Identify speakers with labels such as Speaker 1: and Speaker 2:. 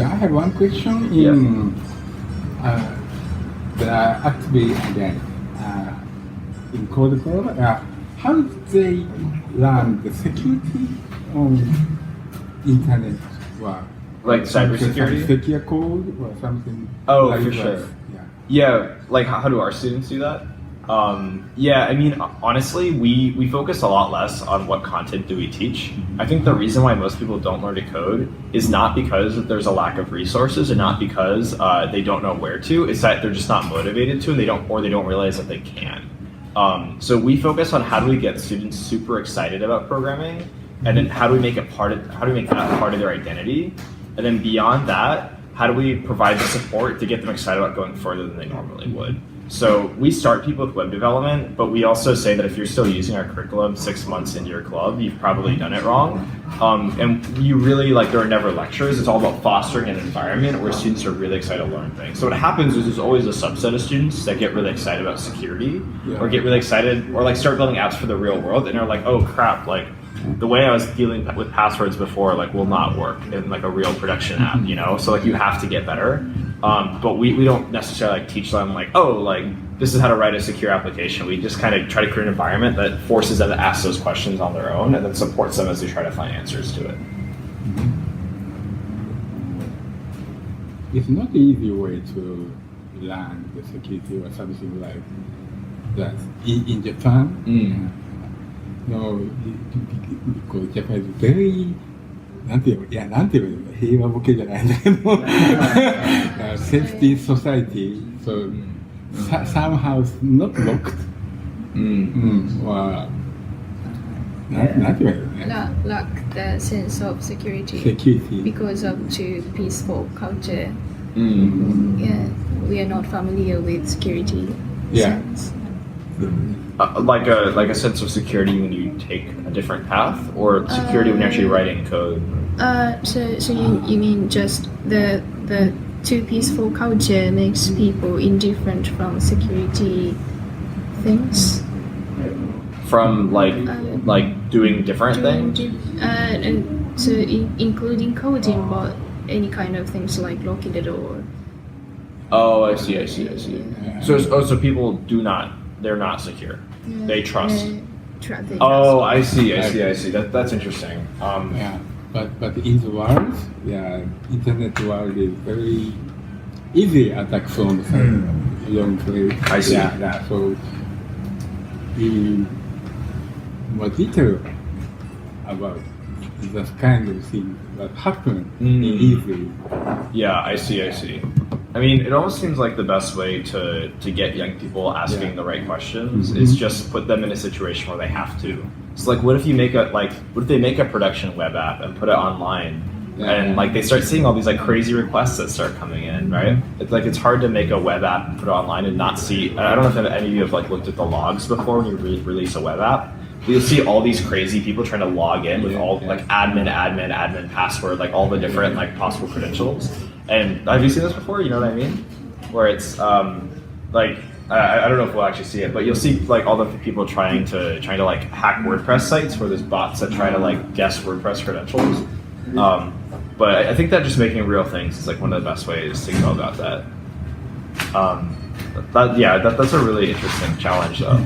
Speaker 1: I have one question actually again in CoderDojo. How do they learn the security on internet?
Speaker 2: Like cybersecurity?
Speaker 1: Secure code or something?
Speaker 2: Oh,
Speaker 1: like
Speaker 2: for sure. Yeah, like how do our students do that? Yeah, I mean, honestly, we focus a lot less on what content do we teach. I think the reason why most people don't learn to code is not because there's a lack of resources and not because they don't know where to. It's that they're just not motivated to, and they don't realize that they can. So we focus on how do we get students super excited about programming, and then how do we make that part of their identity, and then beyond that, how do we provide the support to get them excited about going further than they normally would? So we start people with web development, but we also say that if you're still using our curriculum 6 months into your club, you've probably done it wrong. And you really, there are never lectures. It's all about fostering an environment where students are really excited to learn things. So what happens is there's always a subset of students that get really excited about security or get really excited or start building apps for the real world. And they're like, oh crap, the way I was dealing with passwords before will not work in a real production app, So you have to get better. But we don't necessarily teach them this is how to write a secure application. We just kind of try to create an environment that forces them to ask those questions on their own and then supports them as they try to find answers to it.
Speaker 1: It's not the easy way to learn the security or something like that in Japan. No, because Japan is very なんて言えば平和ボケじゃないんだけどsafety society, so somehow not locked. なんて言えばいいのね。
Speaker 3: Lack the sense of security because of too peaceful culture. Yeah, we are not familiar with security sense.
Speaker 2: Like a sense of security when you take a different path, or security when you're actually writing code?
Speaker 3: So you mean just the too peaceful culture makes people indifferent from security things?
Speaker 2: From doing different things?
Speaker 3: And so including coding, but any kind of things like locking the door.
Speaker 2: Oh, I see. So people they're not secure.
Speaker 3: Yeah,
Speaker 2: they trust.
Speaker 3: Oh,
Speaker 2: I see. That's interesting.
Speaker 1: But in the world, internet world is very easy attack from the side.
Speaker 2: I see.
Speaker 1: So in more detail about that kind of thing that happen easily.
Speaker 2: Yeah, I see. I mean, it almost seems like the best way to get young people asking the right questions is just put them in a situation where they have to. So what if they make a production web app and put it online and they start seeing all these crazy requests that start coming in, right? It's hard to make a web app and put it online and not see. I don't know if any of you have looked at the logs before when you release a web app. You'll see all these crazy people trying to log in with all admin password, all the different possible credentials. And have you seen this before? You know what I mean? Where it's I don't know if we'll actually see it, but you'll see all the people trying to hack WordPress sites where there's bots that try to guess WordPress credentials. But I think that just making real things is one of the best ways to go about that. That's a really interesting challenge though.